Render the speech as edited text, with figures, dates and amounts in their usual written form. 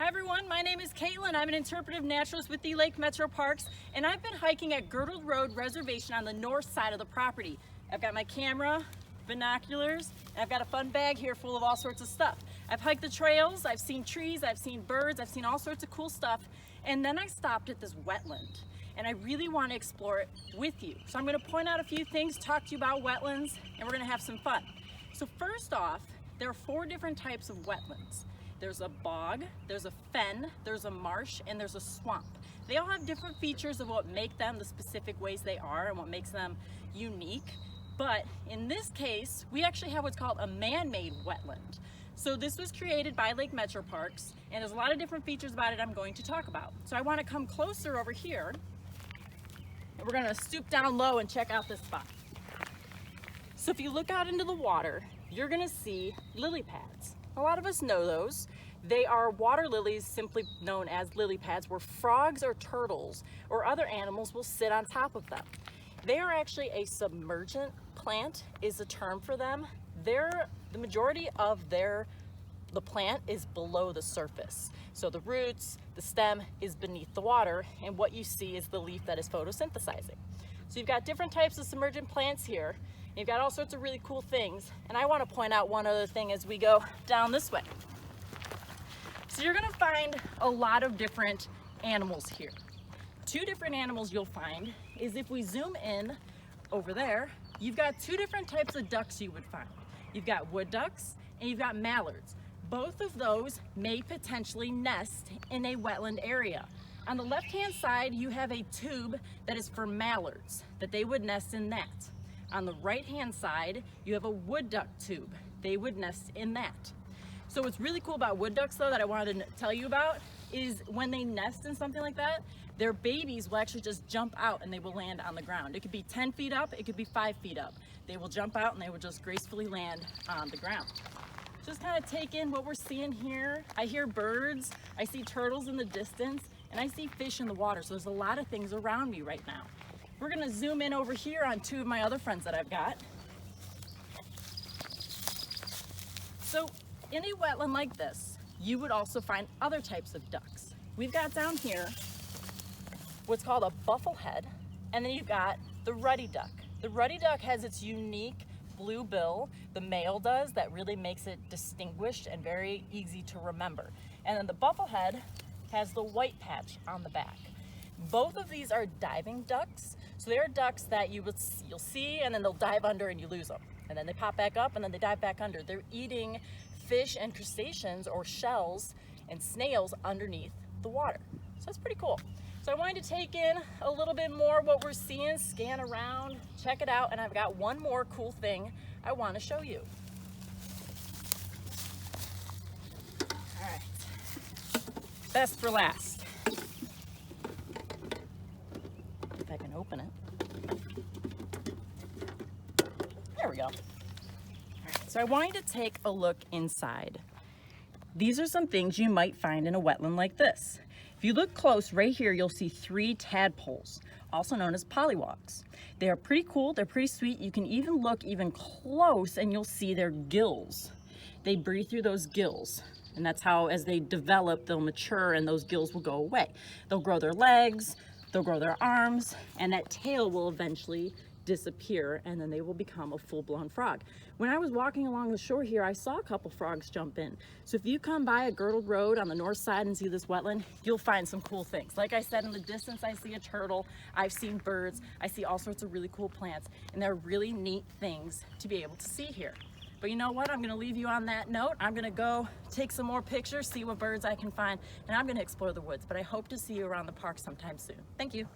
everyone, my name is Caitlin. I'm an interpretive naturalist with the Lake Metroparks, and I've been hiking at Girdled Road Reservation on the north side of the property. I've got my camera, binoculars, and I've got a fun bag here full of all sorts of stuff. I've hiked the trails, I've seen trees, I've seen birds, I've seen all sorts of cool stuff, and then I stopped at this wetland, and I really want to explore it with you. So I'm going to point out a few things, talk to you about wetlands, and we're going to have some fun. So first off, there are 4 different types of wetlands. There's a bog, there's a fen, there's a marsh, and there's a swamp. They all have different features of what make them the specific ways they are and what makes them unique. But in this case, we actually have what's called a man-made wetland. So this was created by Lake Metroparks, and there's a lot of different features about it I'm going to talk about. So I want to come closer over here, and we're going to stoop down low and check out this spot. So if you look out into the water, you're going to see lily pads. A lot of us know those. They are water lilies, simply known as lily pads, where frogs or turtles or other animals will sit on top of them. They are actually a submergent plant is a term for them. The majority of the plant is below the surface. So the roots, the stem is beneath the water, and what you see is the leaf that is photosynthesizing. So you've got different types of submergent plants here. You've got all sorts of really cool things, and I want to point out one other thing as we go down this way. So you're going to find a lot of different animals here. 2 different animals you'll find is if we zoom in over there, you've got 2 different types of ducks you would find. You've got wood ducks and you've got mallards. Both of those may potentially nest in a wetland area. On the left-hand side, you have a tube that is for mallards, that they would nest in that. On the right-hand side, you have a wood duck tube. They would nest in that. So what's really cool about wood ducks, though, that I wanted to tell you about is when they nest in something like that, their babies will actually just jump out and they will land on the ground. It could be 10 feet up, it could be 5 feet up. They will jump out and they will just gracefully land on the ground. Just kind of take in what we're seeing here. I hear birds, I see turtles in the distance, and I see fish in the water. So there's a lot of things around me right now. We're gonna zoom in over here on 2 of my other friends that I've got. So in a wetland like this, you would also find other types of ducks. We've got down here what's called a bufflehead, and then you've got the ruddy duck. The ruddy duck has its unique blue bill, the male does, that really makes it distinguished and very easy to remember. And then the bufflehead has the white patch on the back. Both of these are diving ducks. So they're ducks that you'll see and then they'll dive under and you lose them. And then they pop back up and then they dive back under. They're eating fish and crustaceans or shells and snails underneath the water. So that's pretty cool. So I wanted to take in a little bit more what we're seeing, scan around, check it out, and I've got one more cool thing I want to show you. All right, best for last. If I can open it. There we go. All right, so I wanted to take a look inside. These are some things you might find in a wetland like this. If you look close right here, you'll see 3 tadpoles, also known as pollywogs. They are pretty cool, they're pretty sweet. You can even look even close and you'll see their gills. They breathe through those gills. And that's how, as they develop, they'll mature and those gills will go away. They'll grow their legs, they'll grow their arms, and that tail will eventually disappear, and then they will become a full-blown frog. When I was walking along the shore here, I saw a couple frogs jump in. So if you come by a girdled road on the north side and see this wetland, you'll find some cool things. Like I said, in the distance I see a turtle, I've seen birds, I see all sorts of really cool plants, and they're really neat things to be able to see here. But you know what? I'm going to leave you on that note. I'm going to go take some more pictures, see what birds I can find, and I'm going to explore the woods. But I hope to see you around the park sometime soon. Thank you.